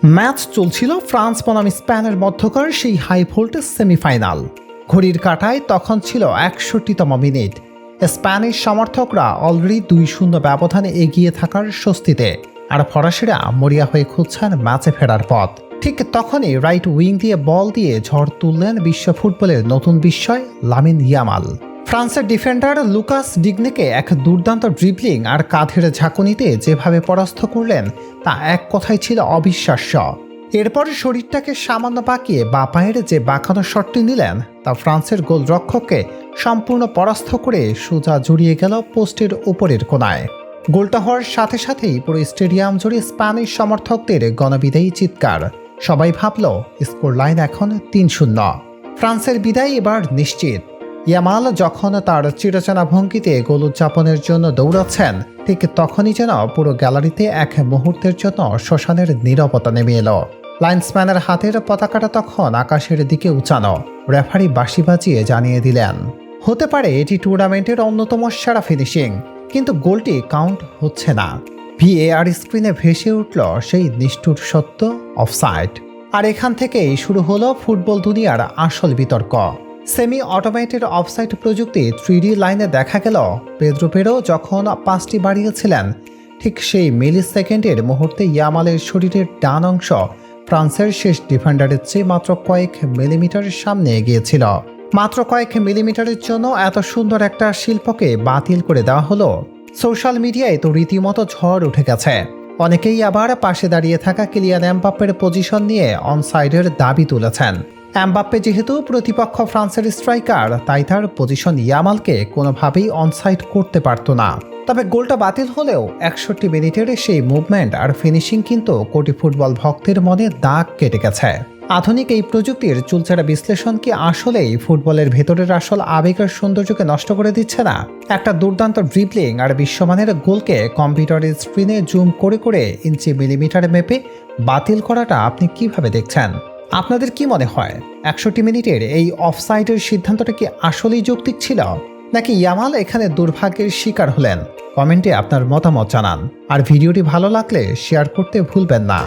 Match চলছিল France বনাম স্পেনের মধ্যকার সেই হাই ভোল্টেজ সেমিফাইনাল। ঘড়ির কাঁটায় তখন ছিল ৬১তম মিনিট। স্প্যানিশ সমর্থকরা অলরেডি ২-০ ব্যবধানে এগিয়ে থাকার স্বস্তিতে, আর ফরাসিরা মরিয়া হয়ে খুঁজছেন ম্যাচে ফেরার পথ। ঠিক তখনই রাইট উইং দিয়ে বল দিয়ে ঝড় তুললেন বিশ্ব ফুটবলের নতুন বিস্ময় লামিন ইয়ামাল। ফ্রান্সের ডিফেন্ডার লুকাস ডিগনেকে এক দুর্দান্ত ড্রিবলিং আর কাঁধের ঝাঁকুনিতে যেভাবে পরাস্ত করলেন তা এক কথায় ছিল অবিশ্বাস্য। এরপর শরীরটাকে সামান্য বাঁকিয়ে বাঁ পায়ের যে বাঁকানো শটটি নিলেন তা ফ্রান্সের গোলরক্ষককে সম্পূর্ণ পরাস্ত করে সোজা জড়িয়ে গেল পোস্টের উপরের কোণায়। গোলটা হওয়ার সাথে সাথেই পুরো স্টেডিয়াম জুড়ে স্প্যানিশ সমর্থকদের গণবিদায়ী চিৎকার। সবাই ভাবল স্কোর লাইন এখন ৩-০। ফ্রান্সের বিদায় এবার নিশ্চিত। ইয়ামাল যখন তার চিরচেনা ভঙ্গিতে গোল উদযাপনের জন্য দৌড়াচ্ছেন, ঠিক তখনই যেন পুরো গ্যালারিতে এক মুহূর্তের জন্য শ্মশানের নীরবতা নেমে এলো। লাইন্সম্যানের হাতের পতাকাটা তখন আকাশের দিকে উঁচানো। রেফারি বাঁশি বাজিয়ে জানিয়ে দিলেন, হতে পারে এটি টুর্নামেন্টের অন্যতম সেরা ফিনিশিং, কিন্তু গোলটি কাউন্ট হচ্ছে না। ভিএআর স্ক্রিনে ভেসে উঠল সেই নিষ্ঠুর সত্য, অফসাইড। আর এখান থেকেই শুরু হলো ফুটবল দুনিয়ার আসল বিতর্ক। সেমি অটোমেটেড অফসাইড প্রযুক্তি 3D লাইনে দেখা গেল পেদ্রো পেরো যখন পাসটি বাড়িয়েছিলেন, ঠিক সেই মিলি সেকেন্ডের মুহূর্তে ইয়ামালের শরীরের ডান অংশ ফ্রান্সের শেষ ডিফেন্ডারের চেয়ে মাত্র কয়েক মিলিমিটারের সামনে এগিয়েছিল। মাত্র কয়েক মিলিমিটারের জন্য এত সুন্দর একটা শিল্পকে বাতিল করে দেওয়া হলো। সোশ্যাল মিডিয়ায় তো রীতিমতো ঝড় উঠে গেছে। অনেকেই আবার পাশে দাঁড়িয়ে থাকা কিলিয়ান এমবাপ্পের পজিশন নিয়ে অনসাইডের দাবি তুলেছেন। এমবাপ্পে যেহেতু প্রতিপক্ষ ফ্রান্সের স্ট্রাইকার, তাই তার পজিশন ইয়ামালকে কোনোভাবেই অনসাইড করতে পারত না। তবে গোলটা বাতিল হলেও ৬১ মিনিটের সেই মুভমেন্ট আর ফিনিশিং কিন্তু কোটি ফুটবল ভক্তের মনে দাগ কেটে গেছে। আধুনিক এই প্রযুক্তির চুলচেরা বিশ্লেষণ কি আসলেই ফুটবলের ভেতরের আসল আবেগের সৌন্দর্যকে নষ্ট করে দিচ্ছে না? একটা দুর্দান্ত ড্রিবলিং আর বিশ্বমানের গোলকে কম্পিউটারের স্ক্রিনে জুম করে করে ইঞ্চি মিলিমিটার মেপে বাতিল করাটা আপনি কিভাবে দেখছেন? আপনাদের কি মনে হয় ৬১ মিনিটের এই অফসাইডের সিদ্ধান্তটা কি আসলেই যৌক্তিক ছিল, নাকি ইয়ামাল এখানে দুর্ভাগ্যের শিকার হলেন? কমেন্টে আপনার মতামত জানান, আর ভিডিওটি ভালো লাগলে শেয়ার করতে ভুলবেন না।